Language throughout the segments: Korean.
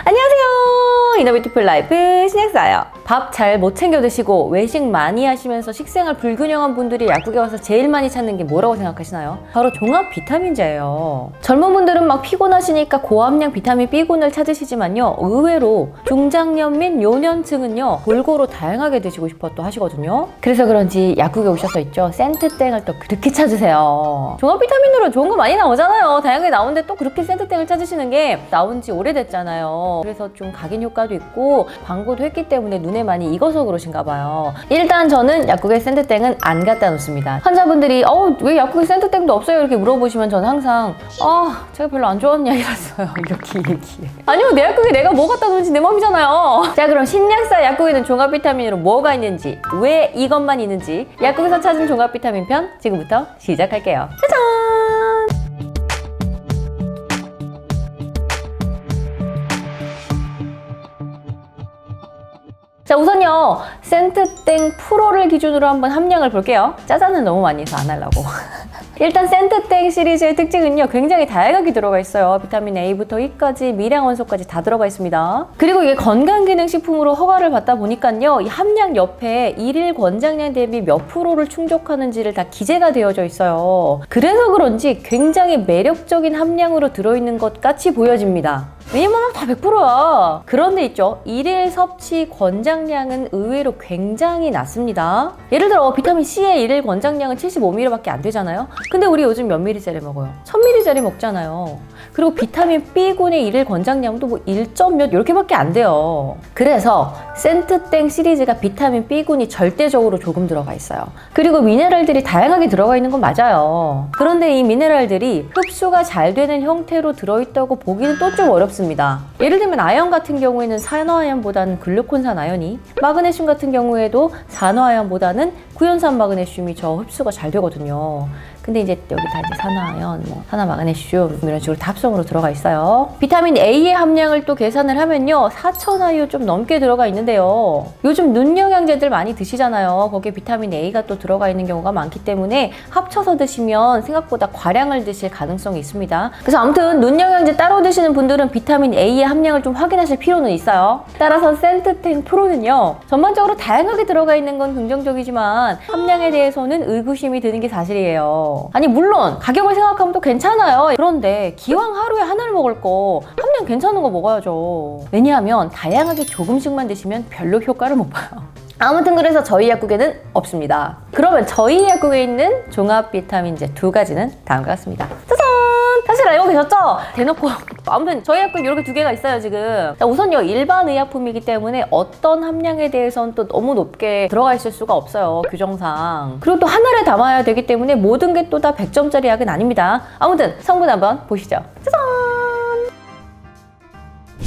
안녕하세요. 이너뷰티풀 라이프 신약사예요. 밥 잘 못 챙겨 드시고 외식 많이 하시면서 식생활 불균형한 분들이 약국에 와서 제일 많이 찾는 게 뭐라고 생각하시나요? 바로 종합 비타민제예요. 젊은 분들은 막 피곤하시니까 고함량 비타민 B군을 찾으시지만요, 의외로 중장년 및 요년층은요 골고루 다양하게 드시고 싶어 또 하시거든요. 그래서 그런지 약국에 오셔서 있죠, 센트땡을 또 그렇게 찾으세요. 종합 비타민으로 좋은 거 많이 나오잖아요. 다양하게 나오는데 또 그렇게 센트땡을 찾으시는 게 나온 지 오래됐잖아요. 그래서 좀 각인 효과도 있고 광고도 했기 때문에 눈에 많이 익어서 그러신가 봐요. 일단 저는 약국에 센트땡은 안 갖다 놓습니다. 환자분들이 왜 약국에 센트땡도 없어요? 이렇게 물어보시면 저는 항상 제가 별로 안 좋아하는 약이라서요. 이렇게 얘기해. 아니요, 내 약국에 내가 뭐 갖다 놓는지 내 맘이잖아요. 자, 그럼 신약사 약국에는 종합 비타민으로 뭐가 있는지, 왜 이것만 있는지 약국에서 찾은 종합 비타민 편 지금부터 시작할게요. 짜잔! 자, 우선요 센트땡 프로를 기준으로 한번 함량을 볼게요. 짜잔은 너무 많이 해서 안 하려고. 일단 센트땡 시리즈의 특징은요, 굉장히 다양하게 들어가 있어요. 비타민 A부터 E까지 미량원소까지 다 들어가 있습니다. 그리고 이게 건강기능식품으로 허가를 받다 보니까요, 이 함량 옆에 일일 권장량 대비 몇 프로를 충족하는지를 다 기재가 되어져 있어요. 그래서 그런지 굉장히 매력적인 함량으로 들어있는 것 같이 보여집니다. 왜냐면 다 100%야. 그런데 있죠, 일일 섭취 권장량은 의외로 굉장히 낮습니다. 예를 들어 비타민 C의 일일 권장량은 75ml밖에 안 되잖아요. 근데 우리 요즘 몇 ml짜리 먹어요? 1000ml짜리 먹잖아요. 그리고 비타민 B군의 일일 권장량도 뭐 1몇 이렇게밖에 안 돼요. 그래서 센트땡 시리즈가 비타민 B군이 절대적으로 조금 들어가 있어요. 그리고 미네랄들이 다양하게 들어가 있는 건 맞아요. 그런데 이 미네랄들이 흡수가 잘 되는 형태로 들어있다고 보기는 또 좀 어렵습니다. 예를 들면 아연 같은 경우에는 산화아연보다는 글루콘산 아연이, 마그네슘 같은 경우에도 산화아연보다는 구연산 마그네슘이 저 흡수가 잘 되거든요. 근데 이제 여기 다 이제 산화아연, 산화 마그네슘 이런 식으로 다 합성으로 들어가 있어요. 비타민 A의 함량을 또 계산을 하면요, 4000IU 좀 넘게 들어가 있는데요. 요즘 눈 영양제들 많이 드시잖아요. 거기에 비타민 A가 또 들어가 있는 경우가 많기 때문에 합쳐서 드시면 생각보다 과량을 드실 가능성이 있습니다. 그래서 아무튼 눈 영양제 따로 드시는 분들은 비타민 A의 함량을 좀 확인하실 필요는 있어요. 따라서 센트땡 프로는요, 전반적으로 다양하게 들어가 있는 건 긍정적이지만 함량에 대해서는 의구심이 드는 게 사실이에요. 아니 물론 가격을 생각하면 또 괜찮아요. 그런데 기왕 하루에 하나를 먹을 거 함량 괜찮은 거 먹어야죠. 왜냐하면 다양하게 조금씩만 드시면 별로 효과를 못 봐요. 아무튼 그래서 저희 약국에는 없습니다. 그러면 저희 약국에 있는 종합 비타민제 2가지는 다음과 같습니다. 짜잔! 사실 알고 계셨죠? 대놓고 아무튼 저희 약국에 이렇게 2개가 있어요 지금. 우선요, 일반 의약품이기 때문에 어떤 함량에 대해서는 또 너무 높게 들어가 있을 수가 없어요, 규정상. 그리고 또 하나를 담아야 되기 때문에 모든 게 또 다 100점짜리 약은 아닙니다. 아무튼 성분 한번 보시죠. 짜잔!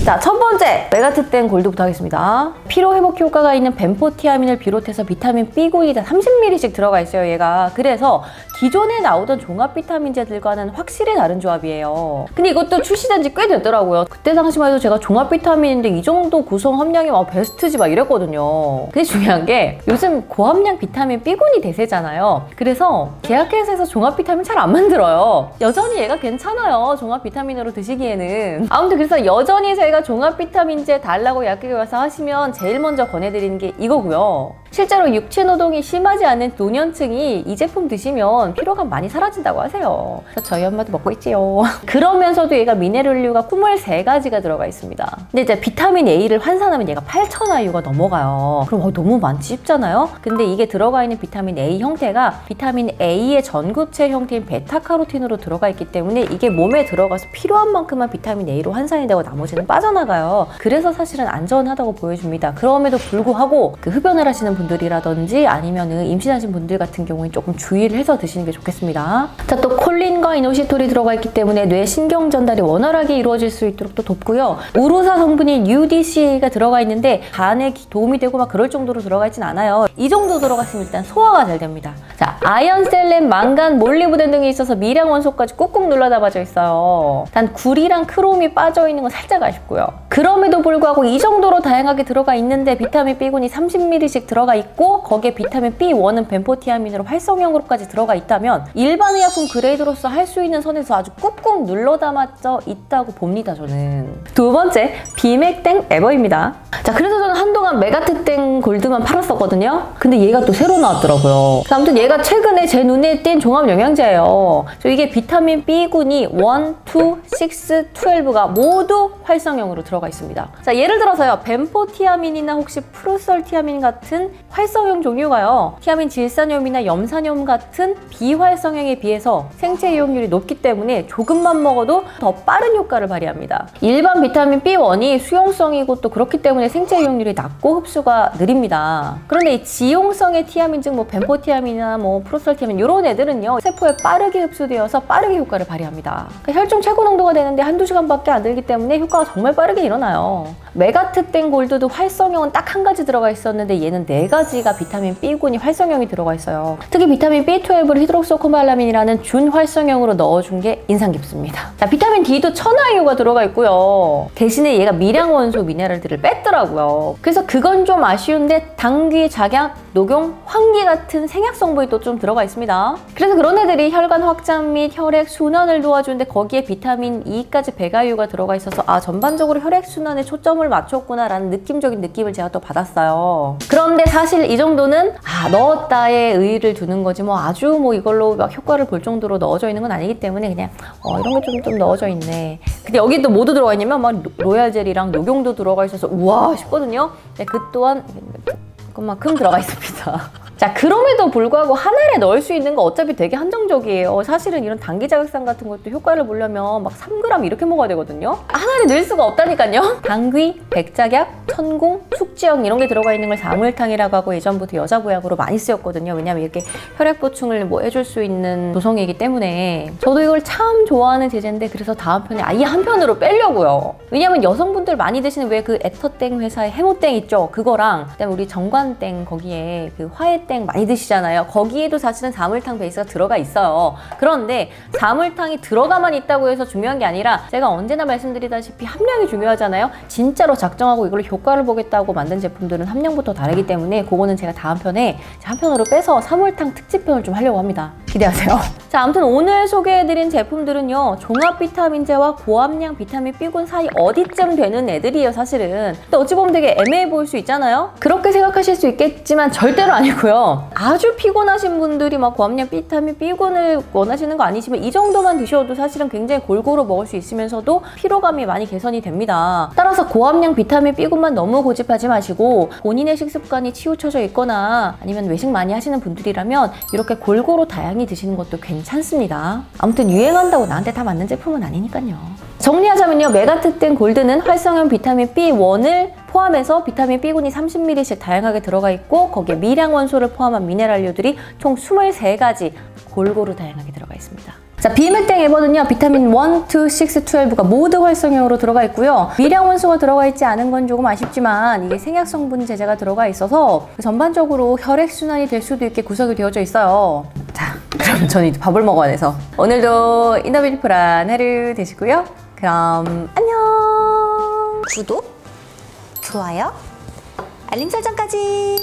자, 첫 번째 메가트땡 골드부터 하겠습니다. 피로회복 효과가 있는 벤포티아민을 비롯해서 비타민 B군이 다 30ml씩 들어가 있어요, 얘가. 그래서 기존에 나오던 종합 비타민제들과는 확실히 다른 조합이에요. 근데 이것도 출시된 지 꽤 됐더라고요. 그때 당시만 해도 제가 종합 비타민인데 이 정도 구성 함량이 베스트지 막 이랬거든요. 근데 중요한 게 요즘 고함량 비타민 B군이 대세잖아요. 그래서 제약회사에서 종합 비타민 잘 안 만들어요. 여전히 얘가 괜찮아요, 종합 비타민으로 드시기에는. 아무튼 그래서 여전히 저희가 종합 비타민제 달라고 약국에 와서 하시면 제일 먼저 권해드리는 게 이거고요. 실제로 육체 노동이 심하지 않은 노년층이 이 제품 드시면 피로감 많이 사라진다고 하세요. 그래서 저희 엄마도 먹고 있지요. 그러면서도 얘가 미네랄류가 23가지가 들어가 있습니다. 근데 이제 비타민 A를 환산하면 얘가 8000IU가 넘어가요. 그럼 너무 많지 싶잖아요. 근데 이게 들어가 있는 비타민 A 형태가 비타민 A의 전구체 형태인 베타카로틴으로 들어가 있기 때문에 이게 몸에 들어가서 필요한 만큼만 비타민 A로 환산이 되고 나머지는 빠져나가요. 그래서 사실은 안전하다고 보여줍니다. 그럼에도 불구하고 흡연을 하시는 분들이라든지 아니면 임신하신 분들 같은 경우에 조금 주의를 해서 드시는 게 좋겠습니다. 자, 또 콜린과 이노시톨이 들어가 있기 때문에 뇌 신경 전달이 원활하게 이루어질 수 있도록 또 돕고요. 우루사 성분인 UDCA가 들어가 있는데 간에 도움이 되고 막 그럴 정도로 들어가 있진 않아요. 이 정도 들어갔으면 일단 소화가 잘 됩니다. 자, 아연, 셀렌, 망간, 몰리브덴 등이 있어서 미량 원소까지 꾹꾹 눌러 담아져 있어요. 단 굴이랑 크롬이 빠져있는 건 살짝 아쉽고요. 그럼에도 불구하고 이 정도로 다양하게 들어가 있는데 비타민 B군이 30ml씩 들어가 있고 거기에 비타민 B1은 벤포티아민으로 활성형으로까지 들어가 있다면 일반 의약품 그레이드로서 할 수 있는 선에서 아주 꾹꾹 눌러 담아져 있다고 봅니다, 저는. 두 번째, 비맥땡 에버입니다. 자, 그래서 저는 한동안 메가트땡 골드만 팔았었거든요. 근데 얘가 또 새로 나왔더라고요. 아무튼 얘가 최근에 제 눈에 띈 종합 영양제예요. 이게 비타민 B군이 1, 2, 6, 12가 모두 활성형으로 들어가 있습니다. 자, 예를 들어서요. 벤포티아민이나 혹시 프로설티아민 같은 활성형 종류가요. 티아민 질산염이나 염산염 같은 비활성형에 비해서 생체 이용률이 높기 때문에 조금만 먹어도 더 빠른 효과를 발휘합니다. 일반 비타민 B1이 수용성이고 또 그렇기 때문에 생체 이용률이 낮고 흡수가 느립니다. 그런데 이 지용성의 티아민 즉 벤포티아민이나 프로설티아민 이런 애들은요. 세포에 빠르게 흡수되어서 빠르게 효과를 발휘합니다. 그러니까 혈중 최고 농도가 되는데 한두 시간밖에 안 들기 때문에 효과가 정말 빠르게 일어나요. 메가트땡 골드도 활성형은 딱 한 가지 들어가 있었는데 얘는 4가지가 비타민 B군이 활성형이 들어가 있어요. 특히 비타민 B12를 히드록소코발라민이라는 준활성형으로 넣어준 게 인상 깊습니다. 자, 비타민 D도 천하이유가 들어가 있고요. 대신에 얘가 미량 원소 미네랄들을 뺐더라고요. 그래서 그건 좀 아쉬운데 당귀, 작약, 녹용, 황기 같은 생약 성분이 또 좀 들어가 있습니다. 그래서 그런 애들이 혈관 확장 및 혈액 순환을 도와주는데 거기에 비타민 E까지 배가유가 들어가 있어서 전반적으로 혈액 순환에 초점을 맞췄구나라는 느낌적인 느낌을 제가 또 받았어요. 그런데 사실 이 정도는 넣었다에 의의를 두는 거지 아주 이걸로 막 효과를 볼 정도로 넣어져 있는 건 아니기 때문에 그냥 이런 게 좀 넣어져 있네. 근데 여기도 모두 들어가 있냐면 막 로얄 젤이랑 녹용도 들어가 있어서 우와 싶거든요. 근데 그 또한 그만큼 들어가 있습니다. 자, 그럼에도 불구하고 한 알에 넣을 수 있는 거 어차피 되게 한정적이에요. 사실은 이런 당기 자극상 같은 것도 효과를 보려면 막 3g 이렇게 먹어야 되거든요. 한 알에 넣을 수가 없다니까요. 당귀, 백작약, 천궁, 숙지형 이런 게 들어가 있는 걸 사물탕이라고 하고 예전부터 여자 보약으로 많이 쓰였거든요. 왜냐면 이렇게 혈액 보충을 해줄 수 있는 조성이기 때문에 저도 이걸 참 좋아하는 제제인데 그래서 다음 편에 아예 한 편으로 빼려고요. 왜냐면 여성분들 많이 드시는 왜 그 에터땡 회사의 해모땡 있죠? 그거랑 그다음에 우리 정관땡 거기에 그 화해땡 많이 드시잖아요. 거기에도 사실은 사물탕 베이스가 들어가 있어요. 그런데 사물탕이 들어가만 있다고 해서 중요한 게 아니라 제가 언제나 말씀드리다시피 함량이 중요하잖아요. 진짜로 작정하고 이걸로 효과를 보겠다고 만든 제품들은 함량부터 다르기 때문에 그거는 제가 다음 편에 한 편으로 빼서 사물탕 특집편을 좀 하려고 합니다. 기대하세요. 자, 아무튼 오늘 소개해드린 제품들은요. 종합 비타민제와 고함량 비타민 B군 사이 어디쯤 되는 애들이에요, 사실은. 근데 어찌 보면 되게 애매해 보일 수 있잖아요. 그렇게 생각하실 수 있겠지만 절대로 아니고요. 아주 피곤하신 분들이 막 고함량 비타민 B군을 원하시는 거 아니시면 이 정도만 드셔도 사실은 굉장히 골고루 먹을 수 있으면서도 피로감이 많이 개선이 됩니다. 따라서 고함량 비타민 B군만 너무 고집하지 마시고 본인의 식습관이 치우쳐져 있거나 아니면 외식 많이 하시는 분들이라면 이렇게 골고루 다양히 드시는 것도 괜찮습니다. 아무튼 유행한다고 나한테 다 맞는 제품은 아니니까요. 정리하자면요. 메가트땡 골드는 활성형 비타민 B1을 포함해서 비타민 B군이 30ml씩 다양하게 들어가 있고 거기에 미량 원소를 포함한 미네랄류들이 총 23가지 골고루 다양하게 들어가 있습니다. 자, 비맥땡 에버는요. 비타민 1, 2, 6, 12가 모두 활성형으로 들어가 있고요. 미량 원소가 들어가 있지 않은 건 조금 아쉽지만 이게 생약 성분 제제가 들어가 있어서 전반적으로 혈액 순환이 될 수도 있게 구성이 되어져 있어요. 자, 그럼 저는 이제 밥을 먹어야 돼서 오늘도 인더뷰티풀한 하루 되시고요. 그럼 안녕. 구독, 좋아요, 알림 설정까지.